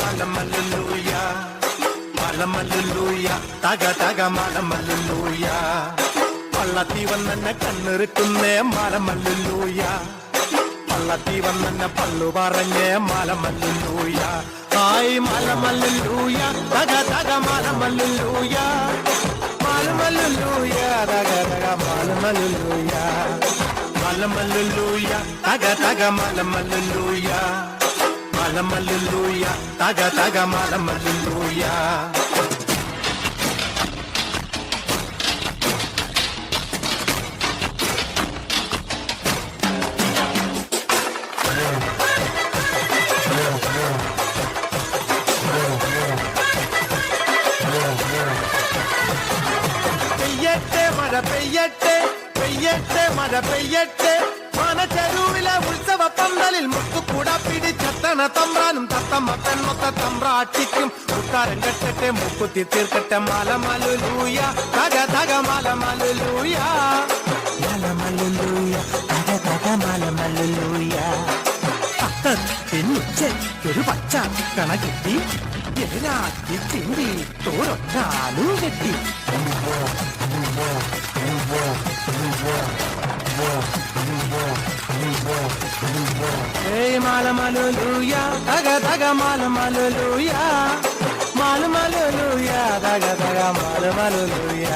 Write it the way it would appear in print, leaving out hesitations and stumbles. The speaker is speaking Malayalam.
മലമല്ലുലൂയ മലമല്ലുലൂയ തക തക മലമല്ലുലൂയ പള്ളത്തി വന്നെന്നെ കണ്ണിറുക്കുന്നേ മലമല്ലുലൂയ പള്ളത്തി വന്നെന്നെ പള്ളു പറഞ്ഞേ മലമല്ലുലൂയ ഹായ് മലമല്ലുലൂയ തക തക മലമല്ലുലൂയ മലമല്ലുലൂയ തക തക മലമല്ലുലൂയ മലമല്ലുലൂയ തക തക മലമല്ലുലൂയ മലമല്ലുലൂയ തക തക മലമല്ലുലൂയ പെയ്യട്ടെ മഴ പെയ്യട്ടെ പെയ്യട്ടെ മഴ പെയ്യട്ടെ മനച്ചെരുവിലെ ഉത്സവ പന്തലിൽ മുത്തുകൂട പിടിച്ചെത്തണ തമ്പ്രാനും തത്തമ്മ പെൺമൊത്ത തമ്പ്രാട്ടിക്കും ഉത്താരം കെട്ടട്ടെ മുക്കുത്തി തീർക്കട്ടെ മലമല്ലുലൂയ തക തക മലമല്ലുലൂയ മലമല്ലുലൂയ തക തക മലമല്ലുലൂയ ഒരു പച്ച കണ കിട്ടി എതിരാക്കി ചിന്തി തോരൊറ്റാലും കെട്ടി ഏയ് മലമല്ലുലൂയ തക തക മലമല്ലുലൂയ മലമല്ലുലൂയ തക തക മലമല്ലുലൂയ